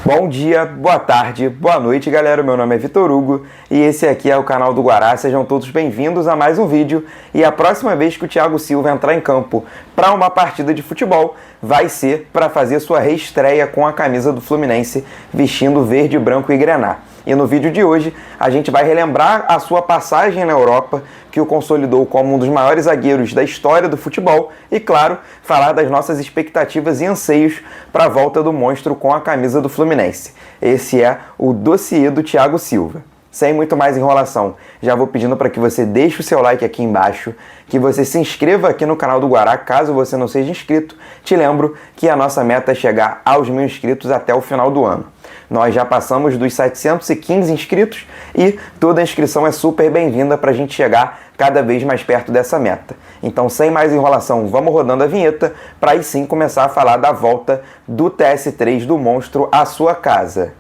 Bom dia, boa tarde, boa noite, galera. Meu nome é Vitor Hugo e esse aqui é o canal do Guará. Sejam todos bem-vindos a mais um vídeo. E a próxima vez que o Thiago Silva entrar em campo para uma partida de futebol vai ser para fazer sua reestreia com a camisa do Fluminense, vestindo verde, branco e grená. E no vídeo de hoje a gente vai relembrar a sua passagem na Europa, que o consolidou como um dos maiores zagueiros da história do futebol e, claro, falar das nossas expectativas e anseios para a volta do monstro com a camisa do Fluminense. Esse é o dossiê do Thiago Silva. Sem muito mais enrolação, já vou pedindo para que você deixe o seu like aqui embaixo, que você se inscreva aqui no canal do Guará, caso você não seja inscrito. Te lembro que a nossa meta é chegar aos 1000 inscritos até o final do ano. Nós já passamos dos 715 inscritos e toda inscrição é super bem-vinda para a gente chegar cada vez mais perto dessa meta. Então, sem mais enrolação, vamos rodando a vinheta para aí sim começar a falar da volta do TS3 do monstro à sua casa.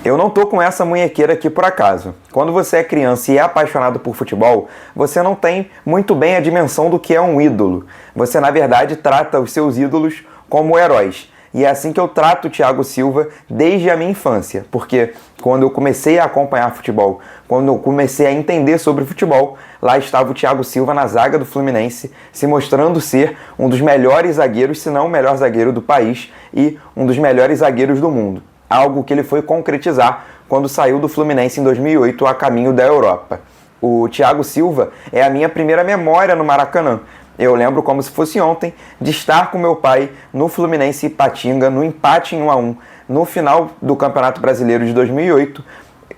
Eu não tô com essa munhequeira aqui por acaso. Quando você é criança e é apaixonado por futebol, você não tem muito bem a dimensão do que é um ídolo. Você, na verdade, trata os seus ídolos como heróis. E é assim que eu trato o Thiago Silva desde a minha infância, porque quando eu comecei a acompanhar futebol, quando eu comecei a entender sobre futebol, lá estava o Thiago Silva na zaga do Fluminense, se mostrando ser um dos melhores zagueiros, se não o melhor zagueiro do país e um dos melhores zagueiros do mundo. Algo que ele foi concretizar quando saiu do Fluminense em 2008 a caminho da Europa. O Thiago Silva é a minha primeira memória no Maracanã. Eu lembro como se fosse ontem de estar com meu pai no Fluminense Ipatinga, no empate em 1-1, no final do Campeonato Brasileiro de 2008,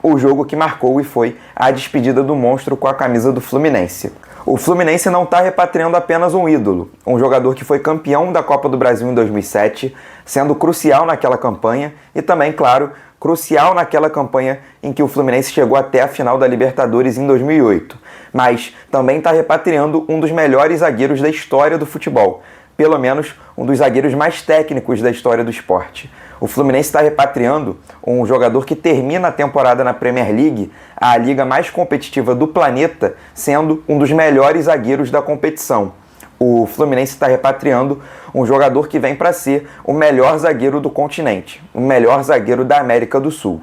o jogo que marcou e foi a despedida do monstro com a camisa do Fluminense. O Fluminense não está repatriando apenas um ídolo, um jogador que foi campeão da Copa do Brasil em 2007, sendo crucial naquela campanha e também, claro, crucial naquela campanha em que o Fluminense chegou até a final da Libertadores em 2008. Mas também está repatriando um dos melhores zagueiros da história do futebol, pelo menos um dos zagueiros mais técnicos da história do esporte. O Fluminense está repatriando um jogador que termina a temporada na Premier League, a liga mais competitiva do planeta, sendo um dos melhores zagueiros da competição. O Fluminense está repatriando um jogador que vem para ser o melhor zagueiro do continente, o melhor zagueiro da América do Sul.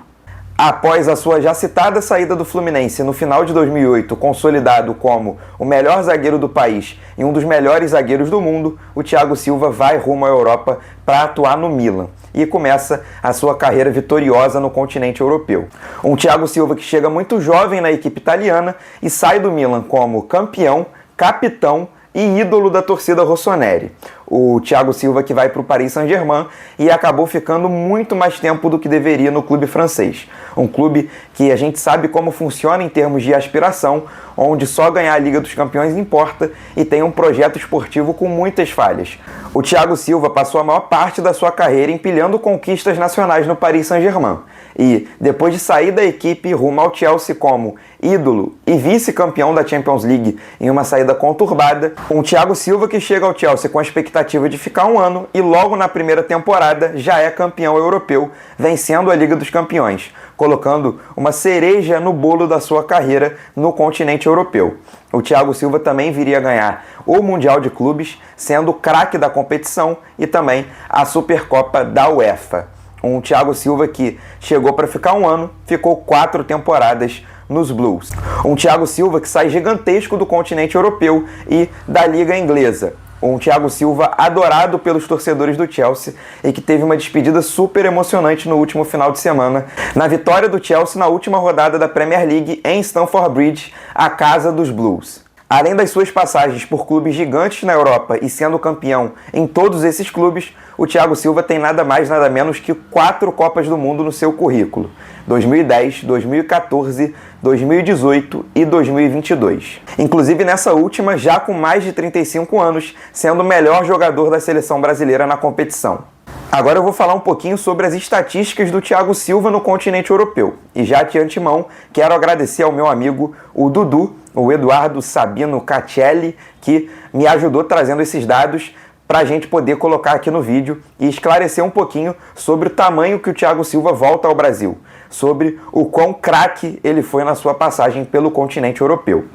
Após a sua já citada saída do Fluminense no final de 2008, consolidado como o melhor zagueiro do país e um dos melhores zagueiros do mundo, o Thiago Silva vai rumo à Europa para atuar no Milan e começa a sua carreira vitoriosa no continente europeu. Um Thiago Silva que chega muito jovem na equipe italiana e sai do Milan como campeão, capitão e ídolo da torcida rossoneri. O Thiago Silva que vai para o Paris Saint-Germain e acabou ficando muito mais tempo do que deveria no clube francês. Um clube que a gente sabe como funciona em termos de aspiração, onde só ganhar a Liga dos Campeões importa e tem um projeto esportivo com muitas falhas. O Thiago Silva passou a maior parte da sua carreira empilhando conquistas nacionais no Paris Saint-Germain. E, depois de sair da equipe rumo ao Chelsea como ídolo e vice-campeão da Champions League em uma saída conturbada, um Thiago Silva que chega ao Chelsea com a expectativa de ficar um ano e logo na primeira temporada já é campeão europeu, vencendo a Liga dos Campeões, colocando uma cereja no bolo da sua carreira no continente europeu. O Thiago Silva também viria a ganhar o Mundial de Clubes, sendo o craque da competição e também a Supercopa da UEFA. Um Thiago Silva que chegou para ficar um ano, ficou 4 temporadas nos Blues. Um Thiago Silva que sai gigantesco do continente europeu e da Liga Inglesa. Um Thiago Silva adorado pelos torcedores do Chelsea e que teve uma despedida super emocionante no último final de semana, na vitória do Chelsea na última rodada da Premier League em Stamford Bridge, a casa dos Blues. Além das suas passagens por clubes gigantes na Europa e sendo campeão em todos esses clubes, o Thiago Silva tem nada mais nada menos que 4 Copas do Mundo no seu currículo: 2010, 2014, 2018 e 2022. Inclusive nessa última, já com mais de 35 anos, sendo o melhor jogador da seleção brasileira na competição. Agora eu vou falar um pouquinho sobre as estatísticas do Thiago Silva no continente europeu. E já de antemão, quero agradecer ao meu amigo, o Dudu, o Eduardo Sabino Caccelli, que me ajudou trazendo esses dados para a gente poder colocar aqui no vídeo e esclarecer um pouquinho sobre o tamanho que o Thiago Silva volta ao Brasil. sobre o quão craque ele foi na sua passagem pelo continente europeu.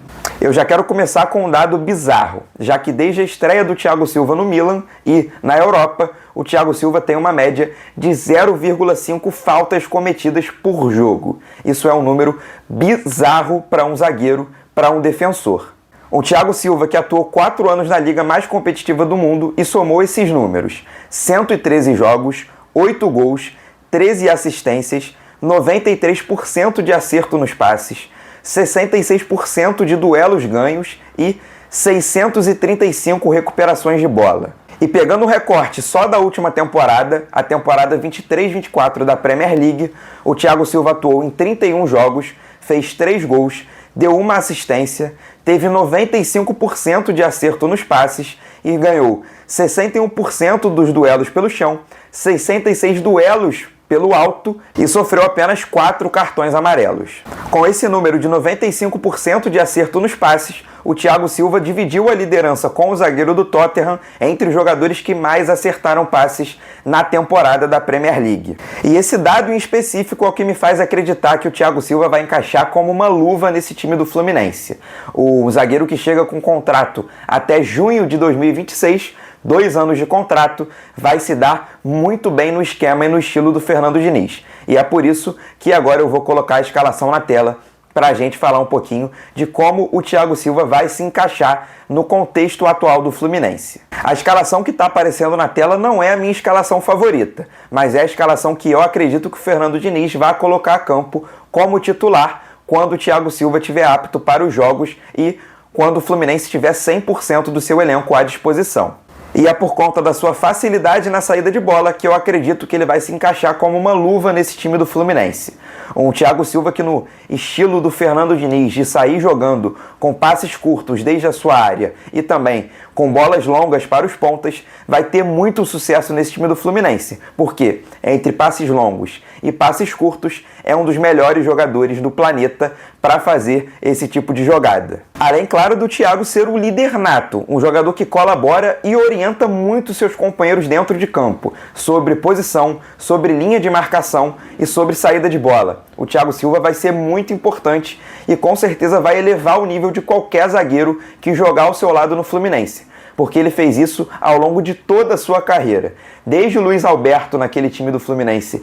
Eu já quero começar com um dado bizarro, já que desde a estreia do Thiago Silva no Milan e na Europa, o Thiago Silva tem uma média de 0,5 faltas cometidas por jogo. Isso é um número bizarro para um zagueiro, para um defensor. O Thiago Silva, que atuou 4 anos na liga mais competitiva do mundo e somou esses números: 113 jogos, 8 gols, 13 assistências, 93% de acerto nos passes, 66% de duelos ganhos e 635 recuperações de bola. E pegando o recorte só da última temporada, a temporada 23-24 da Premier League, o Thiago Silva atuou em 31 jogos, fez 3 gols, deu 1 assistência, teve 95% de acerto nos passes e ganhou 61% dos duelos pelo chão, 66 duelos pelo alto e sofreu apenas 4 cartões amarelos. Com esse número de 95% de acerto nos passes, o Thiago Silva dividiu a liderança com o zagueiro do Tottenham entre os jogadores que mais acertaram passes na temporada da Premier League. E esse dado em específico é o que me faz acreditar que o Thiago Silva vai encaixar como uma luva nesse time do Fluminense. O zagueiro que chega com contrato até junho de 2026, 2 anos de contrato, vai se dar muito bem no esquema e no estilo do Fernando Diniz. E é por isso que agora eu vou colocar a escalação na tela para a gente falar um pouquinho de como o Thiago Silva vai se encaixar no contexto atual do Fluminense. A escalação que está aparecendo na tela não é a minha escalação favorita, mas é a escalação que eu acredito que o Fernando Diniz vai colocar a campo como titular quando o Thiago Silva estiver apto para os jogos e quando o Fluminense tiver 100% do seu elenco à disposição. E é por conta da sua facilidade na saída de bola que eu acredito que ele vai se encaixar como uma luva nesse time do Fluminense. Um Thiago Silva que, no estilo do Fernando Diniz, de sair jogando com passes curtos desde a sua área e também com bolas longas para os pontas, vai ter muito sucesso nesse time do Fluminense, porque entre passes longos e passes curtos é um dos melhores jogadores do planeta para fazer esse tipo de jogada. Além, claro, do Thiago ser o líder nato, um jogador que colabora e orienta muito seus companheiros dentro de campo, sobre posição, sobre linha de marcação e sobre saída de bola. O Thiago Silva vai ser muito importante e com certeza vai elevar o nível de qualquer zagueiro que jogar ao seu lado no Fluminense, porque ele fez isso ao longo de toda a sua carreira. Desde o Luiz Alberto naquele time do Fluminense,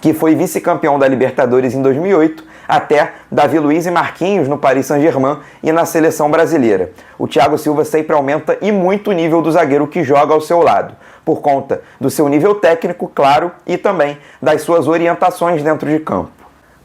que foi vice-campeão da Libertadores em 2008, até Davi Luiz e Marquinhos no Paris Saint-Germain e na seleção brasileira. O Thiago Silva sempre aumenta e muito o nível do zagueiro que joga ao seu lado, por conta do seu nível técnico, claro, e também das suas orientações dentro de campo.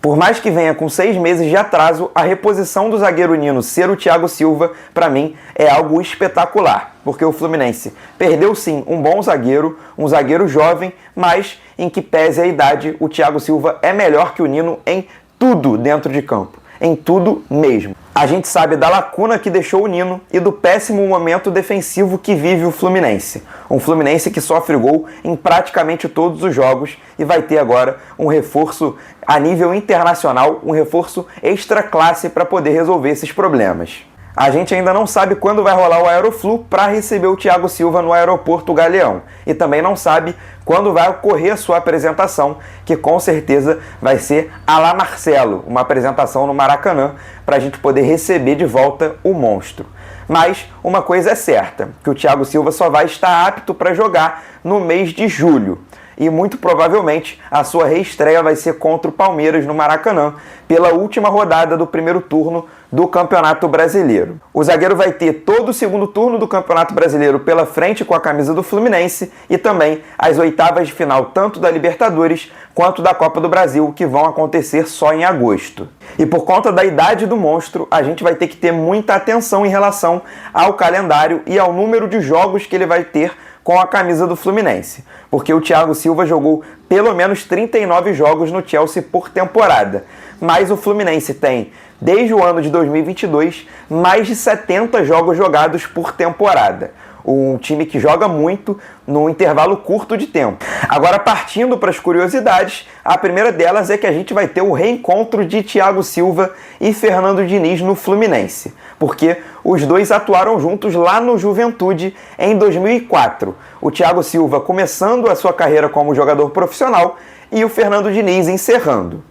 Por mais que venha com 6 meses de atraso, a reposição do zagueiro Nino ser o Thiago Silva, para mim, é algo espetacular, porque o Fluminense perdeu sim um bom zagueiro, um zagueiro jovem, mas em que pese a idade, o Thiago Silva é melhor que o Nino em tudo dentro de campo, em tudo mesmo. A gente sabe da lacuna que deixou o Nino e do péssimo momento defensivo que vive o Fluminense. Um Fluminense que sofre gol em praticamente todos os jogos e vai ter agora um reforço a nível internacional, um reforço extra classe para poder resolver esses problemas. A gente ainda não sabe quando vai rolar o Aeroflu para receber o Thiago Silva no aeroporto Galeão. E também não sabe quando vai ocorrer a sua apresentação, que com certeza vai ser à la Marcelo, uma apresentação no Maracanã, para a gente poder receber de volta o monstro. Mas uma coisa é certa, que o Thiago Silva só vai estar apto para jogar no mês de julho. E muito provavelmente a sua reestreia vai ser contra o Palmeiras no Maracanã, pela última rodada do primeiro turno do Campeonato Brasileiro. O zagueiro vai ter todo o segundo turno do Campeonato Brasileiro pela frente com a camisa do Fluminense e também as oitavas de final tanto da Libertadores quanto da Copa do Brasil, que vão acontecer só em agosto. E por conta da idade do monstro, a gente vai ter que ter muita atenção em relação ao calendário e ao número de jogos que ele vai ter com a camisa do Fluminense, porque o Thiago Silva jogou pelo menos 39 jogos no Chelsea por temporada, mas o Fluminense tem, desde o ano de 2022, mais de 70 jogos jogados por temporada. Um time que joga muito num intervalo curto de tempo. Agora, partindo para as curiosidades, a primeira delas é que a gente vai ter o reencontro de Thiago Silva e Fernando Diniz no Fluminense, porque os dois atuaram juntos lá no Juventude em 2004. O Thiago Silva começando a sua carreira como jogador profissional e o Fernando Diniz encerrando.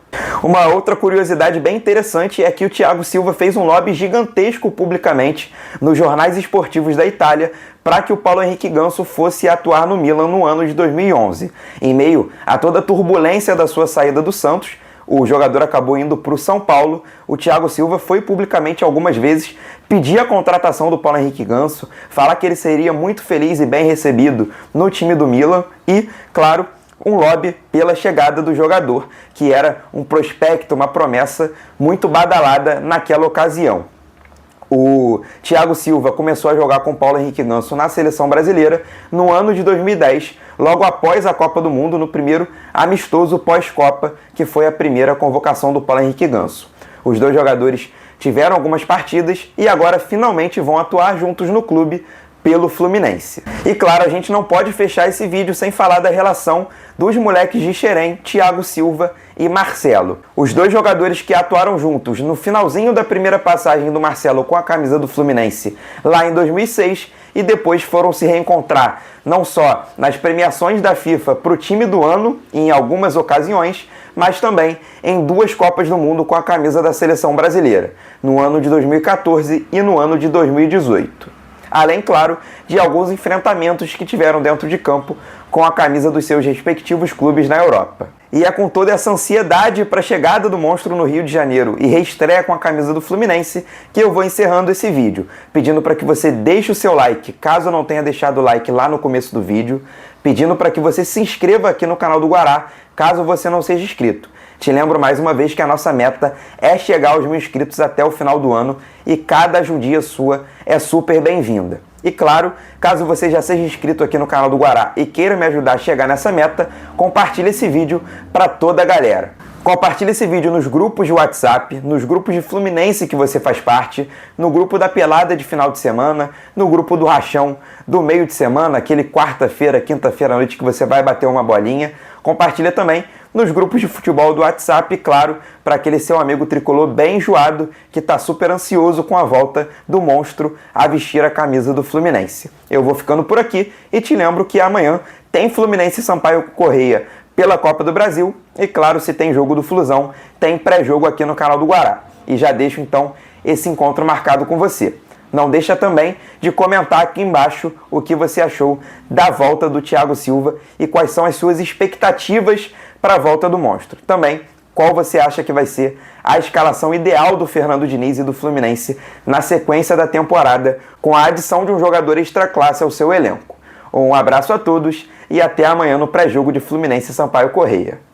Uma outra curiosidade bem interessante é que o Thiago Silva fez um lobby gigantesco publicamente nos jornais esportivos da Itália para que o Paulo Henrique Ganso fosse atuar no Milan no ano de 2011. Em meio a toda a turbulência da sua saída do Santos, o jogador acabou indo para o São Paulo. O Thiago Silva foi publicamente algumas vezes pedir a contratação do Paulo Henrique Ganso, falar que ele seria muito feliz e bem recebido no time do Milan e, claro, um lobby pela chegada do jogador, que era um prospecto, uma promessa muito badalada naquela ocasião. O Thiago Silva começou a jogar com Paulo Henrique Ganso na seleção brasileira no ano de 2010, logo após a Copa do Mundo, no primeiro amistoso pós-Copa, que foi a primeira convocação do Paulo Henrique Ganso. Os dois jogadores tiveram algumas partidas e agora finalmente vão atuar juntos no clube pelo Fluminense. E claro, a gente não pode fechar esse vídeo sem falar da relação dos moleques de Xerém, Thiago Silva e Marcelo. Os dois jogadores que atuaram juntos no finalzinho da primeira passagem do Marcelo com a camisa do Fluminense lá em 2006 e depois foram se reencontrar não só nas premiações da FIFA para o time do ano, em algumas ocasiões, mas também em duas Copas do Mundo com a camisa da seleção brasileira, no ano de 2014 e no ano de 2018. Além, claro, de alguns enfrentamentos que tiveram dentro de campo com a camisa dos seus respectivos clubes na Europa. E é com toda essa ansiedade para a chegada do monstro no Rio de Janeiro e reestreia com a camisa do Fluminense que eu vou encerrando esse vídeo, pedindo para que você deixe o seu like, caso não tenha deixado o like lá no começo do vídeo, pedindo para que você se inscreva aqui no canal do Guará, caso você não seja inscrito. Te lembro mais uma vez que a nossa meta é chegar aos 1000 inscritos até o final do ano e cada ajudinha sua é super bem-vinda. E claro, caso você já seja inscrito aqui no canal do Guará e queira me ajudar a chegar nessa meta, compartilhe esse vídeo para toda a galera. Compartilhe esse vídeo nos grupos de WhatsApp, nos grupos de Fluminense que você faz parte, no grupo da pelada de final de semana, no grupo do rachão do meio de semana, aquele quarta-feira, quinta-feira à noite que você vai bater uma bolinha. Compartilha também nos grupos de futebol do WhatsApp, claro, para aquele seu amigo tricolor bem enjoado que está super ansioso com a volta do monstro a vestir a camisa do Fluminense. Eu vou ficando por aqui e te lembro que amanhã tem Fluminense e Sampaio Corrêa pela Copa do Brasil e, claro, se tem jogo do Flusão, tem pré-jogo aqui no canal do Guará. E já deixo, então, esse encontro marcado com você. Não deixa também de comentar aqui embaixo o que você achou da volta do Thiago Silva e quais são as suas expectativas para a volta do monstro. Também, qual você acha que vai ser a escalação ideal do Fernando Diniz e do Fluminense na sequência da temporada, com a adição de um jogador extraclasse ao seu elenco. Um abraço a todos e até amanhã no pré-jogo de Fluminense e Sampaio Corrêa.